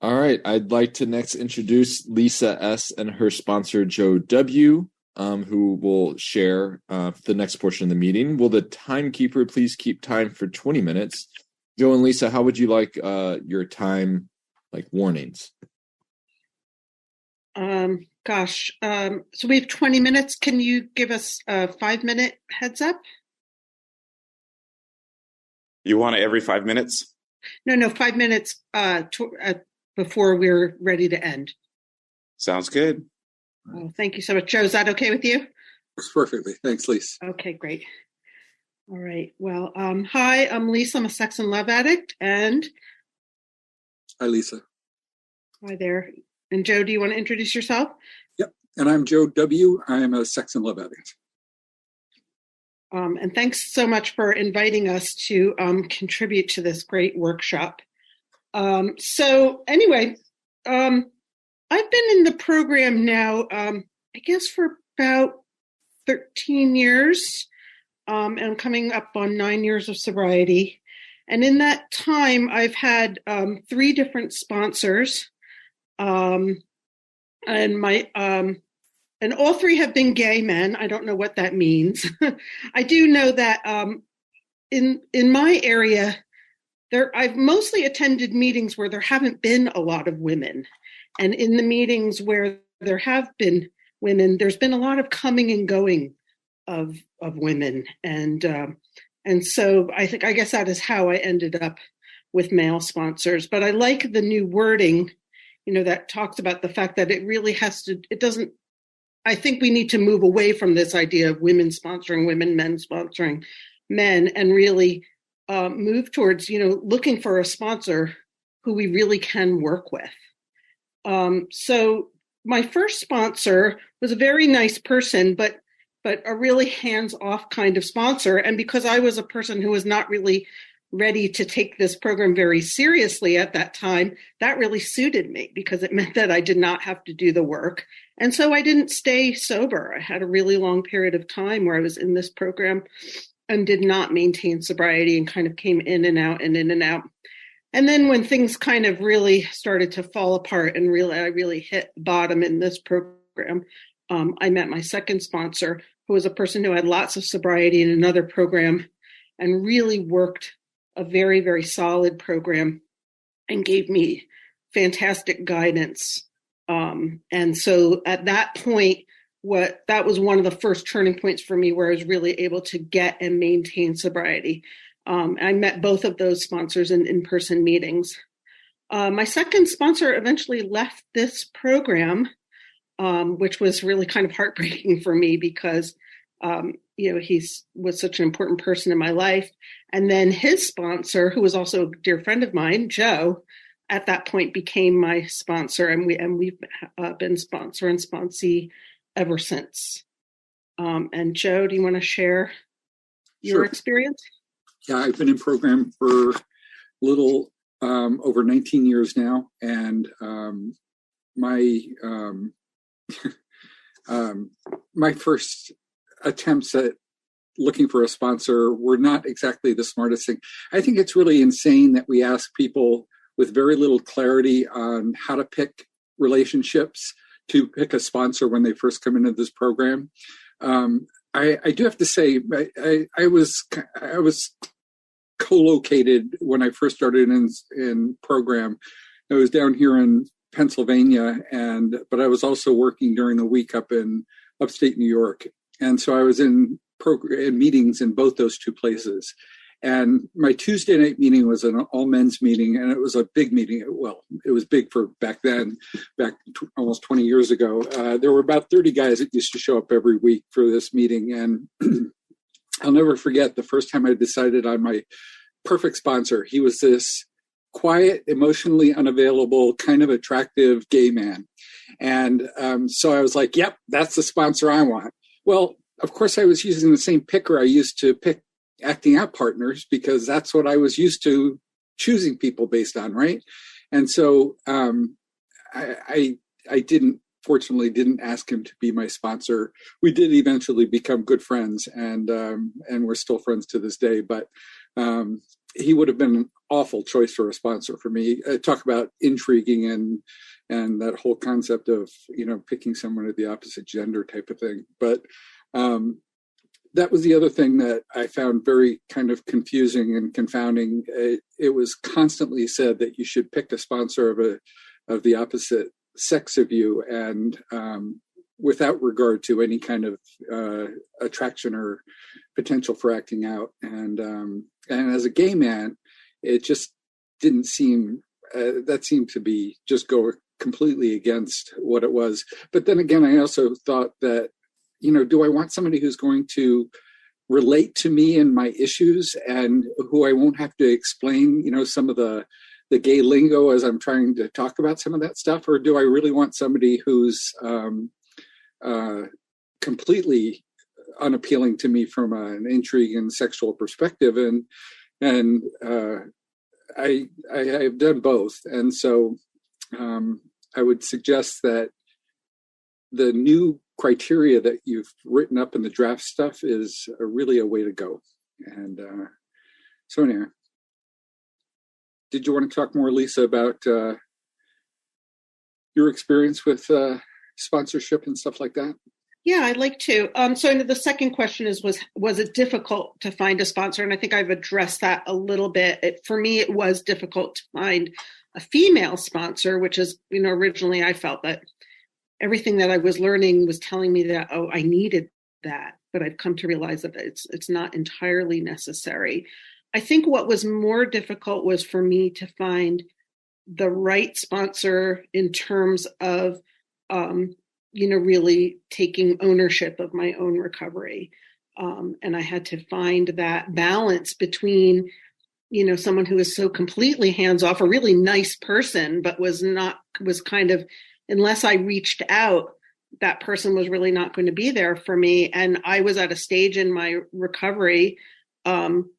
All right, I'd like to next introduce Lisa S. and her sponsor, Joe W., who will share the next portion of the meeting. Will the timekeeper please keep time for 20 minutes? Joe and Lisa, how would you like your time, warnings? So we have 20 minutes. Can you give us a 5-minute heads up? You want it every 5 minutes? No, 5 minutes before we're ready to end. Sounds good. Oh, thank you so much. Joe, is that okay with you? Works perfectly. Thanks, Lisa. Okay, great. All right. Well, hi, I'm Lisa. I'm a sex and love addict. And hi, Lisa. Hi there. And Joe, do you want to introduce yourself? Yep. And I'm Joe W. I am a sex and love addict. And thanks so much for inviting us to contribute to this great workshop. So anyway, I've been in the program now, I guess for about 13 years, and coming up on 9 years of sobriety. And in that time, I've had 3 different sponsors, and all 3 have been gay men. I don't know what that means. I do know that in my area, I've mostly attended meetings where there haven't been a lot of women. And in the meetings where there have been women, there's been a lot of coming and going of women. And so I guess that is how I ended up with male sponsors. But I like the new wording, that talks about the fact that it really I think we need to move away from this idea of women sponsoring women, men sponsoring men, and really move towards, looking for a sponsor who we really can work with. So my first sponsor was a very nice person, but a really hands-off kind of sponsor. And because I was a person who was not really ready to take this program very seriously at that time, that really suited me because it meant that I did not have to do the work. And so I didn't stay sober. I had a really long period of time where I was in this program and did not maintain sobriety and kind of came in and out and in and out. And then when things kind of really started to fall apart and I really hit bottom in this program, I met my second sponsor, who was a person who had lots of sobriety in another program and really worked a very, very solid program and gave me fantastic guidance. And so at that point, that was one of the first turning points for me where I was really able to get and maintain sobriety. I met both of those sponsors in in-person meetings. My second sponsor eventually left this program, which was really kind of heartbreaking for me because, he was such an important person in my life. And then his sponsor, who was also a dear friend of mine, Joe, at that point became my sponsor, and we've been sponsor and sponsee ever since. And Joe, do you want to share your experience? Yeah, I've been in program for a little over 19 years now, and my my first attempts at looking for a sponsor were not exactly the smartest thing. I think it's really insane that we ask people with very little clarity on how to pick relationships to pick a sponsor when they first come into this program. I do have to say, I was co-located when I first started in program. I was down here in Pennsylvania, but I was also working during the week up in upstate New York. And so I was in meetings in both those two places. And my Tuesday night meeting was an all-men's meeting, and it was a big meeting. Well, it was big for back then, almost 20 years ago. There were about 30 guys that used to show up every week for this meeting. And I'll never forget the first time I decided on my perfect sponsor. He was this quiet, emotionally unavailable, kind of attractive gay man. And so I was like, yep, that's the sponsor I want. Well, of course, I was using the same picker I used to pick acting out partners because that's what I was used to choosing people based on, right? And so I fortunately didn't ask him to be my sponsor. We did eventually become good friends, and we're still friends to this day. But he would have been an awful choice for a sponsor for me. Talk about intriguing and that whole concept of, picking someone of the opposite gender type of thing. But that was the other thing that I found very kind of confusing and confounding. It was constantly said that you should pick a sponsor of the opposite sex of you, and without regard to any kind of attraction or potential for acting out. And as a gay man, it just didn't seem, that seemed to be just go completely against what it was. But then again, I also thought that, do I want somebody who's going to relate to me and my issues, and who I won't have to explain, some of the gay lingo as I'm trying to talk about some of that stuff? Or do I really want somebody who's completely unappealing to me from an intrigue and sexual perspective? And I've done both. And so I would suggest that the new criteria that you've written up in the draft stuff is really a way to go. And so anyway, did you want to talk more, Lisa, about your experience with sponsorship and stuff like that? Yeah, I'd like to. So the second question was it difficult to find a sponsor? And I think I've addressed that a little bit. For me, it was difficult to find a female sponsor, which is, originally I felt that everything that I was learning was telling me that, I needed that. But I've come to realize that it's not entirely necessary. I think what was more difficult was for me to find the right sponsor in terms of, really taking ownership of my own recovery. And I had to find that balance between, someone who is so completely hands-off, a really nice person, but was kind of, unless I reached out, that person was really not going to be there for me. And I was at a stage in my recovery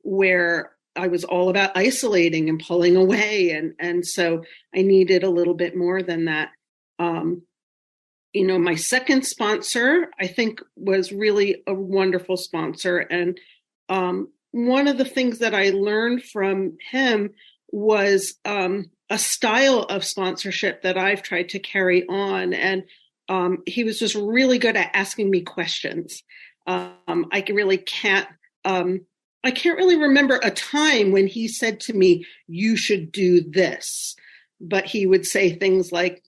where I was all about isolating and pulling away. And so I needed a little bit more than that. My second sponsor, I think, was really a wonderful sponsor. And one of the things that I learned from him was a style of sponsorship that I've tried to carry on. And he was just really good at asking me questions. I can't really remember a time when he said to me, "You should do this." But he would say things like,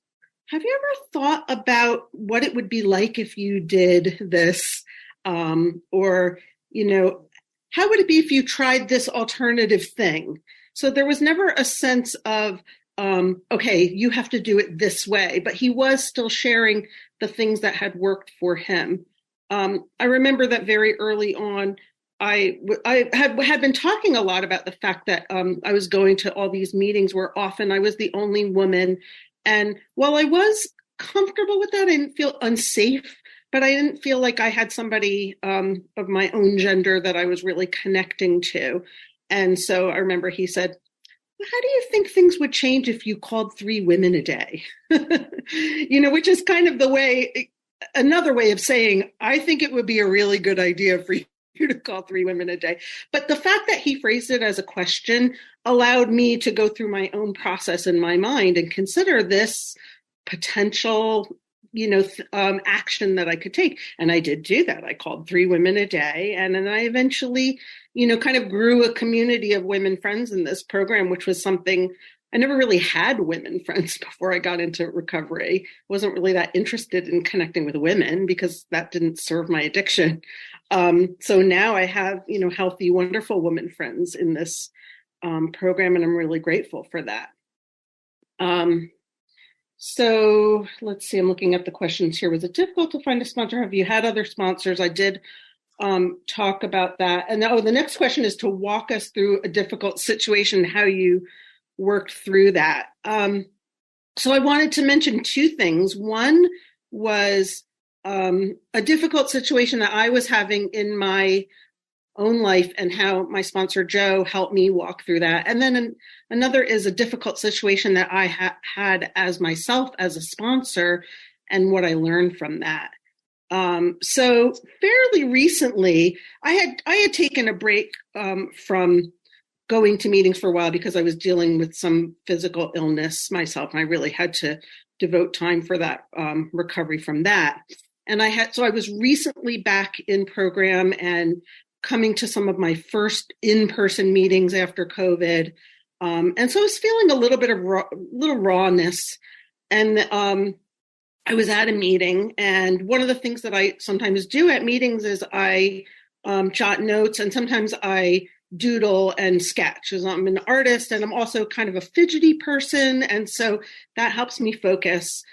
"Have you ever thought about what it would be like if you did this?" Or, how would it be if you tried this alternative thing? So there was never a sense of, okay, you have to do it this way. But he was still sharing the things that had worked for him. I remember that very early on, I had been talking a lot about the fact that I was going to all these meetings where often I was the only woman. And while I was comfortable with that, I didn't feel unsafe, but I didn't feel like I had somebody of my own gender that I was really connecting to. And so I remember he said, "How do you think things would change if you called 3 women a day?" Which is kind of another way of saying, I think it would be a really good idea for you to call 3 women a day. But the fact that he phrased it as a question allowed me to go through my own process in my mind and consider this potential, action that I could take. And I did do that. I called 3 women a day. And then I eventually, kind of grew a community of women friends in this program, which was something I never really had women friends before I got into recovery. Wasn't really that interested in connecting with women because that didn't serve my addiction. So now I have, healthy, wonderful women friends in this program, and I'm really grateful for that. So let's see, I'm looking at the questions here. Was it difficult to find a sponsor? Have you had other sponsors? I did talk about that. And the next question is to walk us through a difficult situation, how you worked through that. So I wanted to mention 2 things. One was a difficult situation that I was having in my own life and how my sponsor, Joe, helped me walk through that. And then another is a difficult situation that I had as myself as a sponsor and what I learned from that. So fairly recently, I had taken a break from going to meetings for a while because I was dealing with some physical illness myself, and I really had to devote time for that recovery from that. And I was recently back in program and coming to some of my first in-person meetings after COVID. And so I was feeling a little bit of little rawness. And I was at a meeting, and one of the things that I sometimes do at meetings is I jot notes, and sometimes I doodle and sketch, as I'm an artist, and I'm also kind of a fidgety person. And so that helps me focus.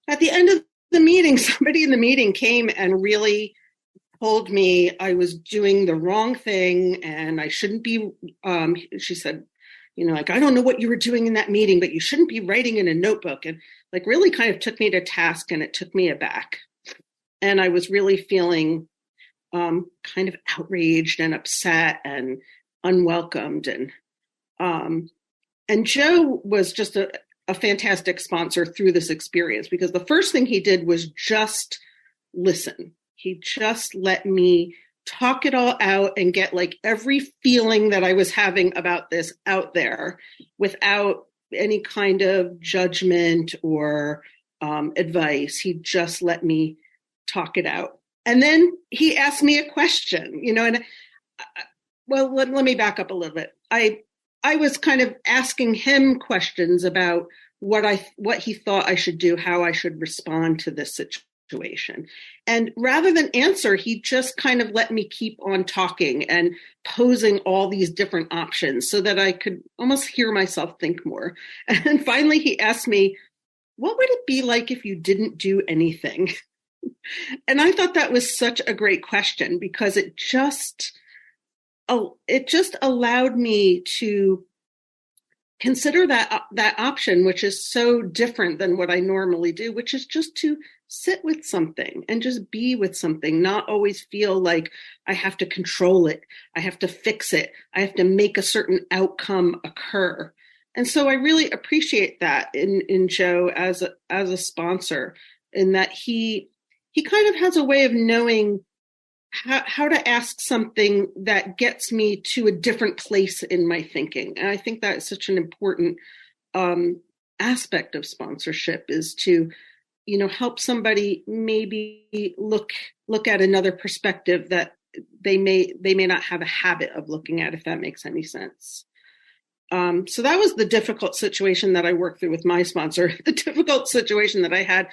At the end of the meeting, somebody in the meeting came and really told me I was doing the wrong thing and I shouldn't be, she said, like, I don't know what you were doing in that meeting, but you shouldn't be writing in a notebook. And like really kind of took me to task, and it took me aback. And I was really feeling kind of outraged and upset and unwelcomed. And Joe was just a fantastic sponsor through this experience, because the first thing he did was just listen. He just let me talk it all out and get like every feeling that I was having about this out there without any kind of judgment or advice. He just let me talk it out. And then he asked me a question, and well, let me back up a little bit. I was kind of asking him questions about what he thought I should do, how I should respond to this situation. And rather than answer, he just kind of let me keep on talking and posing all these different options so that I could almost hear myself think more. And finally, he asked me, what would it be like if you didn't do anything? And I thought that was such a great question, because it just allowed me to consider that option, which is so different than what I normally do, which is just to sit with something and just be with something, not always feel like I have to control it, I have to fix it, I have to make a certain outcome occur. And so I really appreciate that in Joe as a sponsor, in that he kind of has a way of knowing how to ask something that gets me to a different place in my thinking. And I think that is such an important aspect of sponsorship, is to, help somebody maybe look at another perspective that they may not have a habit of looking at, if that makes any sense. So that was the difficult situation that I worked through with my sponsor. The difficult situation that I had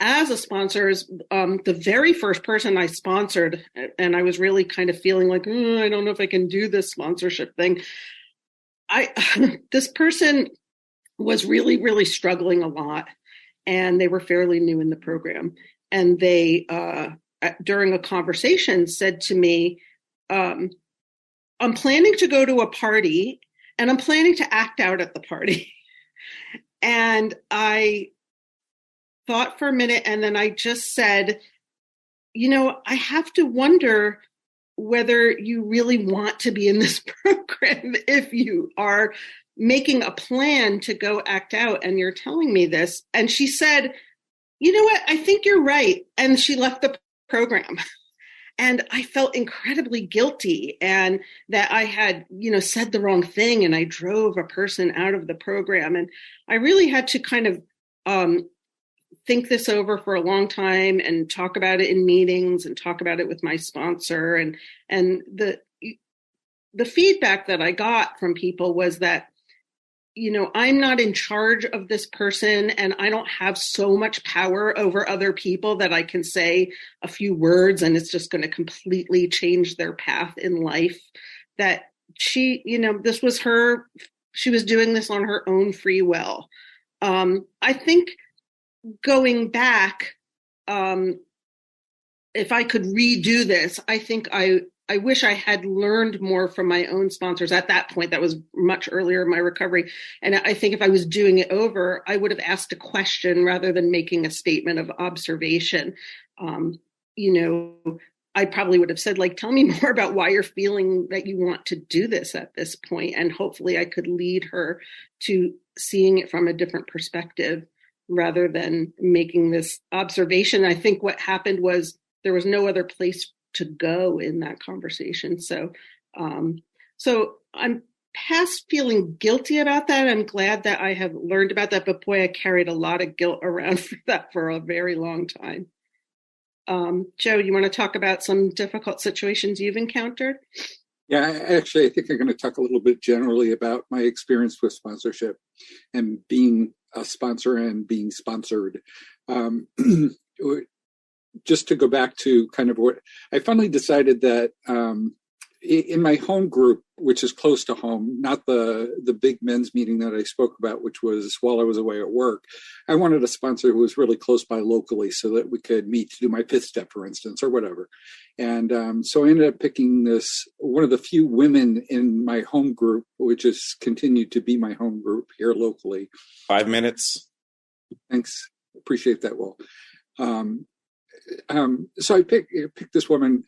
as a sponsor is the very first person I sponsored, and I was really kind of feeling like, I don't know if I can do this sponsorship thing. This person was really, really struggling a lot, and they were fairly new in the program. And they, during a conversation, said to me, I'm planning to go to a party, and I'm planning to act out at the party. And I thought for a minute, and then I just said, I have to wonder whether you really want to be in this program if you are making a plan to go act out and you're telling me this. And she said, you know what, I think you're right. And she left the program. And I felt incredibly guilty, and that I had, said the wrong thing, and I drove a person out of the program. And I really had to kind of think this over for a long time and talk about it in meetings and talk about it with my sponsor. And the feedback that I got from people was that, I'm not in charge of this person, and I don't have so much power over other people that I can say a few words and it's just going to completely change their path in life. That she, this was she was doing this on her own free will. I think going back, if I could redo this, I think I wish I had learned more from my own sponsors at that point. That was much earlier in my recovery. And I think if I was doing it over, I would have asked a question rather than making a statement of observation. I probably would have said, tell me more about why you're feeling that you want to do this at this point. And hopefully I could lead her to seeing it from a different perspective rather than making this observation. I think what happened was there was no other place to go in that conversation. So I'm past feeling guilty about that. I'm glad that I have learned about that, but boy, I carried a lot of guilt around for that for a very long time. Joe, you want to talk about some difficult situations you've encountered? Yeah, actually, I think I'm going to talk a little bit generally about my experience with sponsorship and being a sponsor and being sponsored. Just to go back to kind of what I finally decided that in my home group, which is close to home, not the big men's meeting that I spoke about, which was while I was away at work, I wanted a sponsor who was really close by locally so that we could meet to do my fifth step, for instance, or whatever. And so I ended up picking one of the few women in my home group, which has continued to be my home group here locally. 5 minutes. Thanks. Appreciate that, Will. So I picked this woman.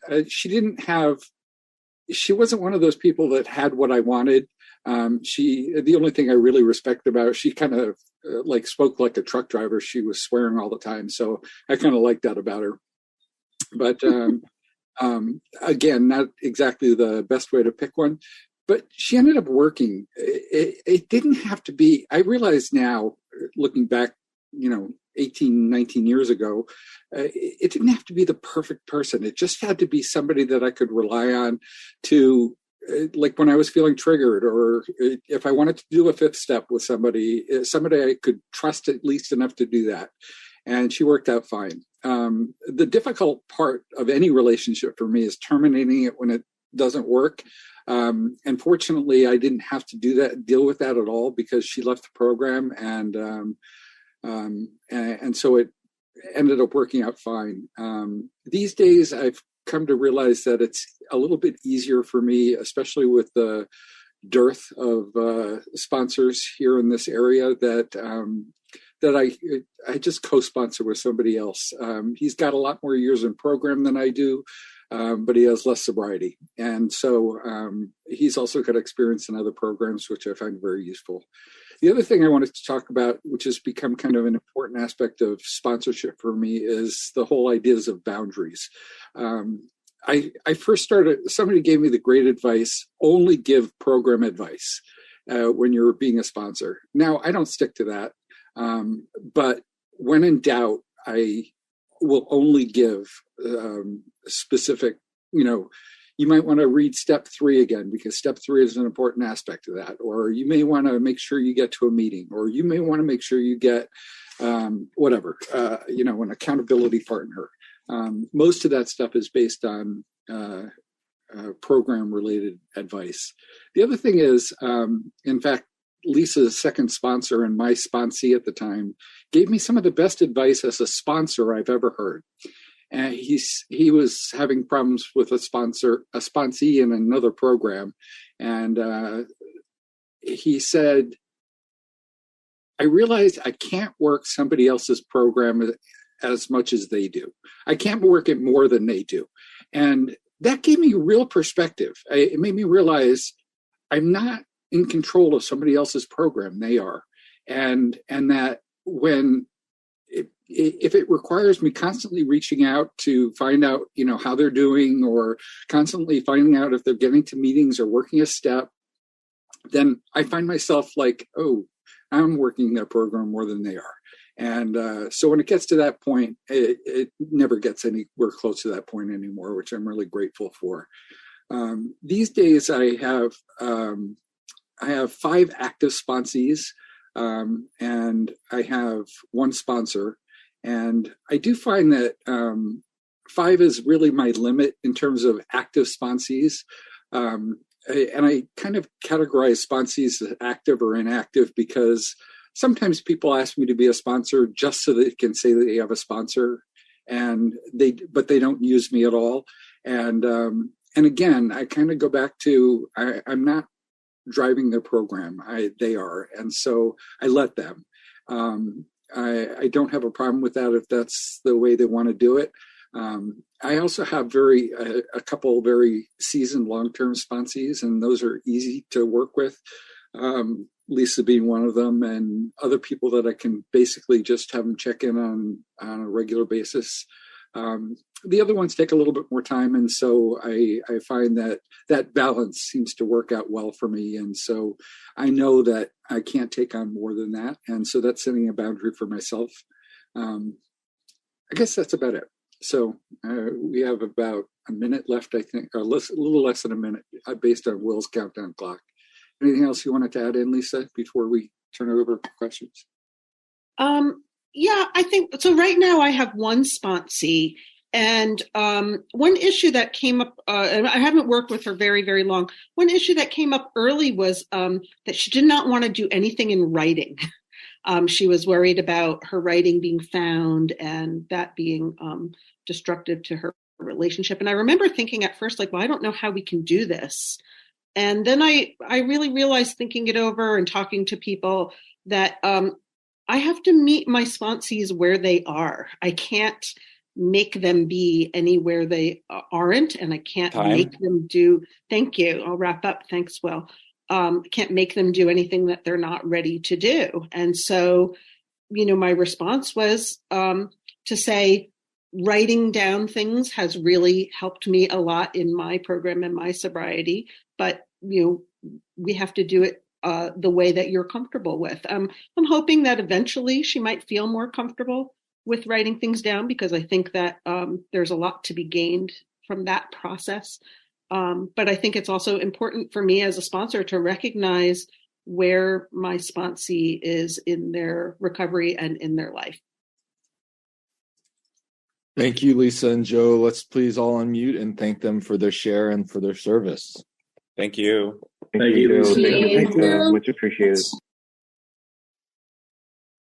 She wasn't one of those people that had what I wanted. The only thing I really respect about her, she kind of spoke like a truck driver. She was swearing all the time. So I kind of liked that about her. But again, not exactly the best way to pick one. But she ended up working. It didn't have to be, I realize now, looking back, 18, 19 years ago, it didn't have to be the perfect person. It just had to be somebody that I could rely on to, like when I was feeling triggered, or if I wanted to do a fifth step with somebody I could trust at least enough to do that. And she worked out fine. The difficult part of any relationship for me is terminating it when it doesn't work. And fortunately, I didn't have to deal with that at all, because she left the program, and so it ended up working out fine. These days, I've come to realize that it's a little bit easier for me, especially with the dearth of sponsors here in this area, that I just co-sponsor with somebody else. He's got a lot more years in program than I do, but he has less sobriety. And so he's also got experience in other programs, which I find very useful. The other thing I wanted to talk about, which has become kind of an important aspect of sponsorship for me, is the whole ideas of boundaries. I first started, somebody gave me the great advice, only give program advice when you're being a sponsor. Now, I don't stick to that. But when in doubt, I will only give specific, you might want to read step 3 again, because step 3 is an important aspect of that. Or you may want to make sure you get to a meeting, or you may want to make sure you get an accountability partner. Most of that stuff is based on program related advice. The other thing is, in fact, Lisa's second sponsor and my sponsee at the time gave me some of the best advice as a sponsor I've ever heard. And he was having problems with a sponsee in another program. And he said, I realized I can't work somebody else's program as much as they do. I can't work it more than they do. And that gave me real perspective. It made me realize I'm not in control of somebody else's program. They are. And that when, if it requires me constantly reaching out to find out, how they're doing, or constantly finding out if they're getting to meetings or working a step, then I find myself like, oh, I'm working their program more than they are. And so when it gets to that point, it never gets anywhere close to that point anymore, which I'm really grateful for. These days I have 5 active sponsees, and I have 1 sponsor. And I do find that 5 is really my limit in terms of active sponsees. And I kind of categorize sponsees as active or inactive, because sometimes people ask me to be a sponsor just so they can say that they have a sponsor, but they don't use me at all. And again, I kind of go back to, I'm not driving their program. They are. And so I let them. I don't have a problem with that if that's the way they want to do it. I also have a couple very seasoned long-term sponsees, and those are easy to work with. Lisa being one of them, and other people that I can basically just have them check in on a regular basis. The other ones take a little bit more time, and so I find that balance seems to work out well for me. And so I know that I can't take on more than that, and so that's setting a boundary for myself. I guess that's about it. So we have about a minute left, I think, or a little less than a minute, based on Will's countdown clock. Anything else you wanted to add in, Lisa, before we turn it over for questions? Yeah, I think so. Right now, I have one sponsee, and one issue that came up, and I haven't worked with her very, very long. One issue that came up early was that she did not want to do anything in writing. She was worried about her writing being found and that being destructive to her relationship. And I remember thinking at first, like, well, I don't know how we can do this. And then I really realized, thinking it over and talking to people, that I have to meet my sponsees where they are. I can't make them be anywhere they aren't, and I can't make them do. Thank you. I'll wrap up. Thanks, Will. Can't make them do anything that they're not ready to do. And so, my response was to say, writing down things has really helped me a lot in my program and my sobriety, but we have to do it the way that you're comfortable with. I'm hoping that eventually she might feel more comfortable with writing things down, because I think that there's a lot to be gained from that process. But I think it's also important for me as a sponsor to recognize where my sponsee is in their recovery and in their life. Thank you, Lisa and Joe. Let's please all unmute and thank them for their share and for their service. Thank you. Thank you. Thank you. Much appreciated.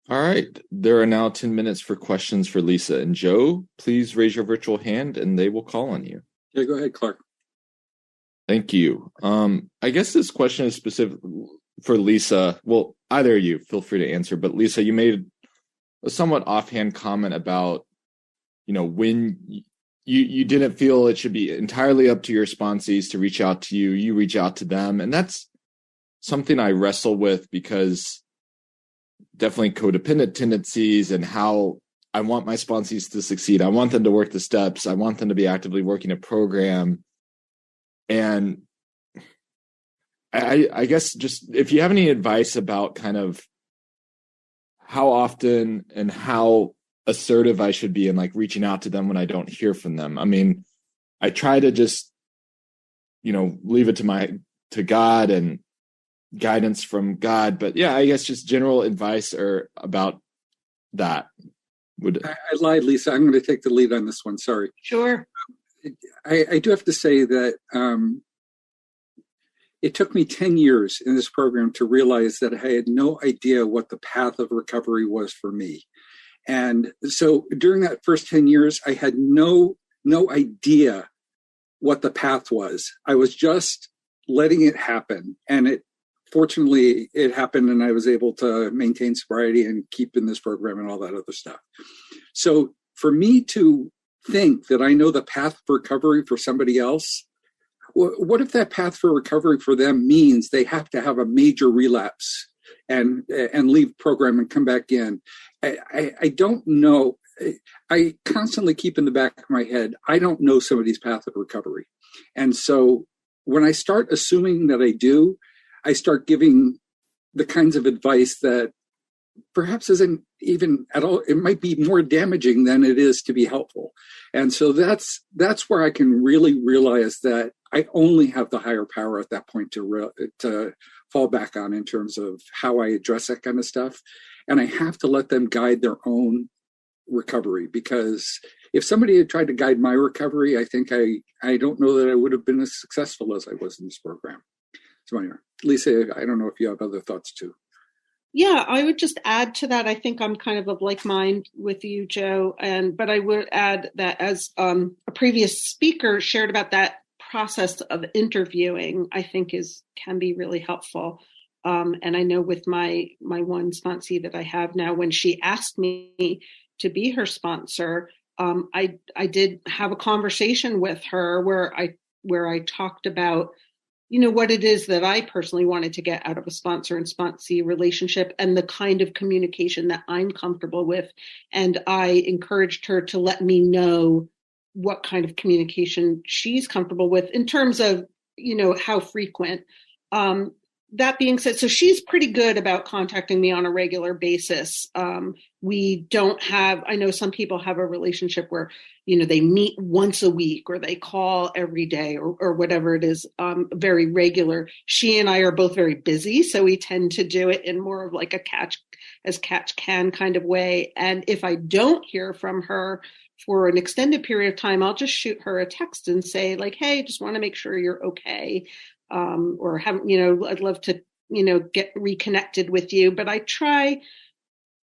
All right. There are now 10 minutes for questions for Lisa and Joe. Please raise your virtual hand and they will call on you. Yeah, go ahead, Clark. Thank you. I guess this question is specific for Lisa. Well, either of you, feel free to answer. But Lisa, you made a somewhat offhand comment about, when you didn't feel it should be entirely up to your sponsees to reach out to you, you reach out to them. And that's something I wrestle with, because definitely codependent tendencies and how I want my sponsees to succeed. I want them to work the steps. I want them to be actively working a program. And I guess just if you have any advice about kind of how often and how assertive I should be in like reaching out to them when I don't hear from them. I mean, I try to just, leave it to God and guidance from God. But yeah, I guess just general advice or about that would. I lied, Lisa. I'm going to take the lead on this one. Sorry. Sure. I do have to say that it took me 10 years in this program to realize that I had no idea what the path of recovery was for me. And so during that first 10 years, I had no idea what the path was. I was just letting it happen. And fortunately, it happened, and I was able to maintain sobriety and keep in this program and all that other stuff. So for me to think that I know the path for recovery for somebody else, what if that path for recovery for them means they have to have a major relapse and leave program and come back in? I don't know. I constantly keep in the back of my head, I don't know somebody's path of recovery. And so when I start assuming that I do, I start giving the kinds of advice that perhaps isn't even at all, it might be more damaging than it is to be helpful. And so that's where I can really realize that I only have the higher power at that point to fall back on in terms of how I address that kind of stuff. And I have to let them guide their own recovery, because if somebody had tried to guide my recovery, I think I don't know that I would have been as successful as I was in this program. So anyway, Lisa, I don't know if you have other thoughts too. Yeah, I would just add to that. I think I'm kind of like mind with you, Joe. But I would add that, as a previous speaker shared about that process of interviewing, I think can be really helpful. And I know with my one sponsee that I have now, when she asked me to be her sponsor, I did have a conversation with her where I talked about what it is that I personally wanted to get out of a sponsor and sponsee relationship and the kind of communication that I'm comfortable with. And I encouraged her to let me know what kind of communication she's comfortable with in terms of, how frequent. That being said, so she's pretty good about contacting me on a regular basis. We don't have, I know some people have a relationship where, they meet once a week or they call every day or whatever it is, very regular. She and I are both very busy, so we tend to do it in more of like a catch can kind of way. And if I don't hear from her for an extended period of time, I'll just shoot her a text and say like, hey, just want to make sure you're okay. Or haven't, I'd love to, get reconnected with you. But I try,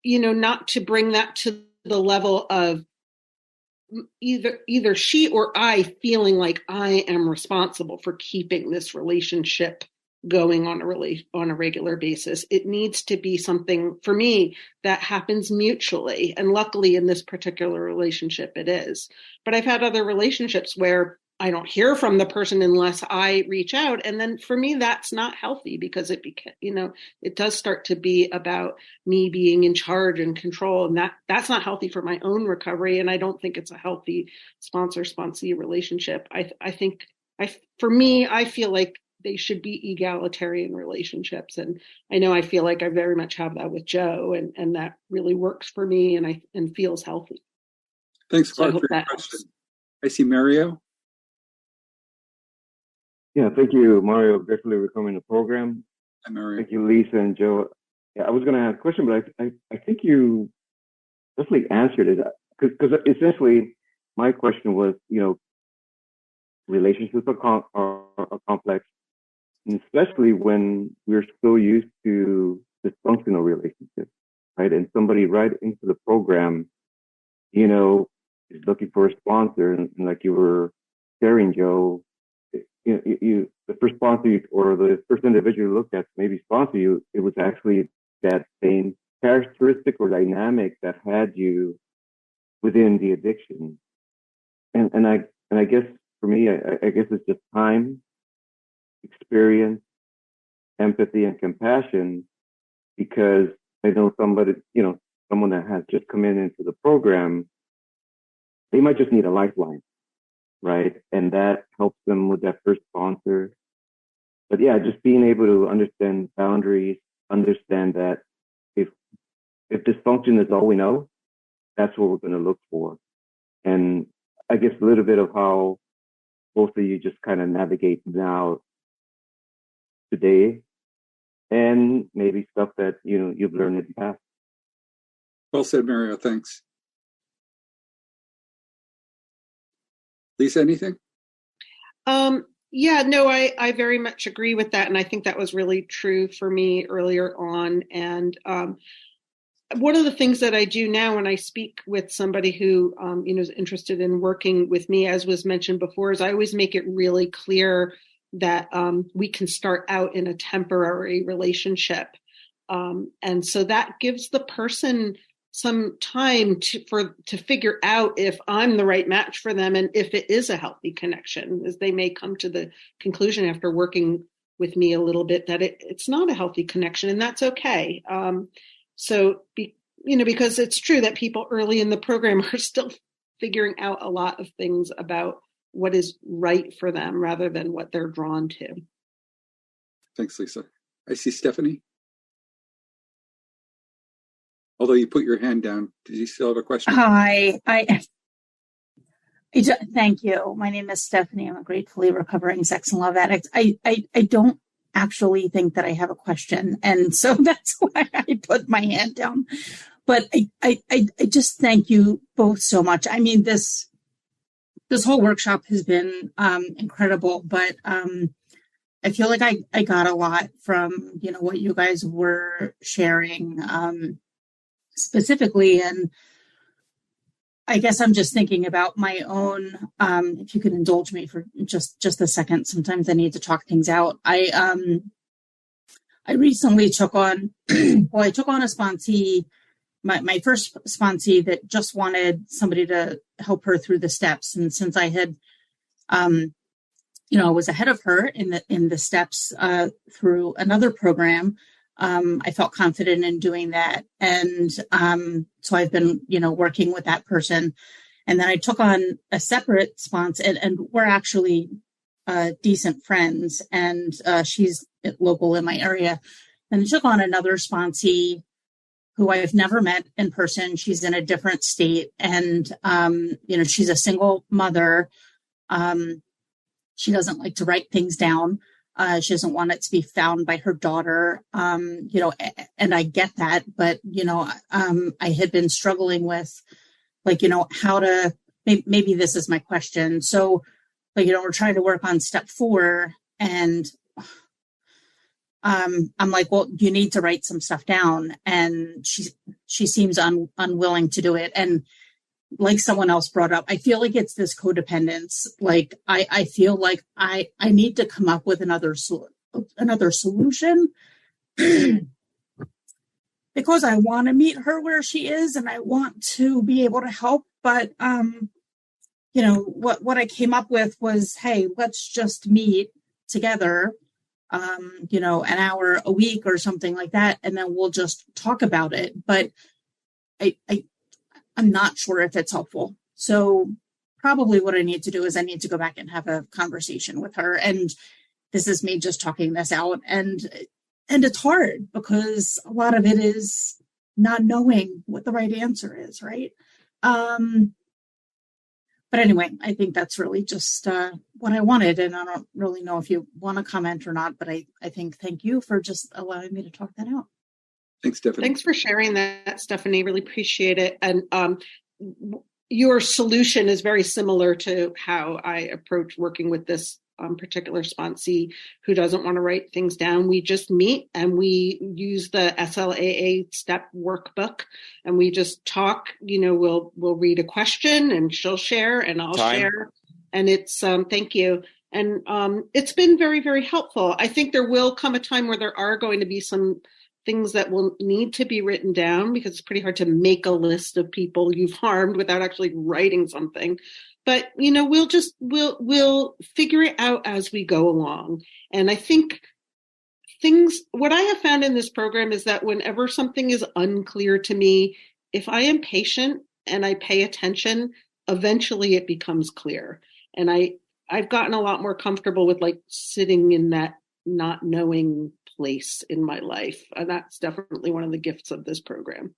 not to bring that to the level of either she or I feeling like I am responsible for keeping this relationship going on a regular basis. It needs to be something for me that happens mutually. And luckily in this particular relationship, it is. But I've had other relationships where I don't hear from the person unless I reach out. And then for me, that's not healthy because it does start to be about me being in charge and control. And that's not healthy for my own recovery. And I don't think it's a healthy sponsor-sponsee relationship. I think for me, I feel like they should be egalitarian relationships. And I feel like I very much have that with Joe and that really works for me and feels healthy. Thanks, Clark, for your question. I see Mario. Yeah, thank you, Mario. Gratefully recovering the program. Hi, Mario. Thank you, Lisa and Joe. Yeah, I was going to ask a question, but I think you definitely answered it. Because essentially, my question was, relationships are complex, and especially when we're so used to dysfunctional relationships, right? And somebody right into the program, is looking for a sponsor, and like you were sharing, Joe. The first sponsor or the first individual you looked at maybe sponsor you, it was actually that same characteristic or dynamic that had you within the addiction. And I guess for me, I guess it's just time, experience, empathy, and compassion, because I know somebody, someone that has just come into the program, they might just need a lifeline. Right. And that helps them with that first sponsor. But yeah, just being able to understand boundaries, understand that if dysfunction is all we know, that's what we're going to look for. And I guess a little bit of how both of you just kind of navigate now today and maybe stuff that, you've learned in the past. Well said, Mario. Thanks. Lisa, anything? Yeah, no, I very much agree with that. And I think that was really true for me earlier on. And one of the things that I do now when I speak with somebody who, is interested in working with me, as was mentioned before, is I always make it really clear that we can start out in a temporary relationship. And so that gives the person some time to figure out if I'm the right match for them and if it is a healthy connection, as they may come to the conclusion after working with me a little bit that it's not a healthy connection, and that's okay. Because it's true that people early in the program are still figuring out a lot of things about what is right for them rather than what they're drawn to. Thanks, Lisa. I see Stephanie. Although you put your hand down, did you still have a question? Hi, thank you. My name is Stephanie. I'm a gratefully recovering sex and love addict. I don't actually think that I have a question, and so that's why I put my hand down. But I just thank you both so much. I mean, this whole workshop has been incredible, but I feel like I got a lot from what you guys were sharing. Specifically, and I guess I'm just thinking about my own, if you could indulge me for just a second. Sometimes I need to talk things out. I recently took on, I took on a sponsee, my first sponsee that just wanted somebody to help her through the steps. And since I had I was ahead of her in the steps through another program. I felt confident in doing that. And so I've been, working with that person. And then I took on a separate sponsor, and we're actually decent friends, and she's local in my area. And I took on another sponsee who I've never met in person. She's in a different state, and, she's a single mother. She doesn't like to write things down. She doesn't want it to be found by her daughter, and I get that. But, I had been struggling with, how to, maybe this is my question. So, we're trying to work on step 4, and I'm like, well, you need to write some stuff down. And she seems unwilling to do it. And like someone else brought up, I feel like it's this codependence. Like I feel like I need to come up with another solution because I want to meet her where she is and I want to be able to help. But what I came up with was, hey, let's just meet together, an hour a week or something like that, and then we'll just talk about it. But I'm not sure if it's helpful. So probably what I need to do is I need to go back and have a conversation with her. And this is me just talking this out. And it's hard because a lot of it is not knowing what the right answer is, right? But anyway, I think that's really just what I wanted. And I don't really know if you want to comment or not, but I think thank you for just allowing me to talk that out. Thanks, Stephanie. Thanks for sharing that, Stephanie. Really appreciate it. And your solution is very similar to how I approach working with this particular sponsee who doesn't want to write things down. We just meet and we use the SLAA step workbook and we just talk. We'll read a question and she'll share and I'll share. And it's thank you. And it's been very, very helpful. I think there will come a time where there are going to be some things that will need to be written down because it's pretty hard to make a list of people you've harmed without actually writing something. But, we'll figure it out as we go along. And I think what I have found in this program is that whenever something is unclear to me, if I am patient and I pay attention, eventually it becomes clear. And I've gotten a lot more comfortable with sitting in that not knowing place in my life. And that's definitely one of the gifts of this program.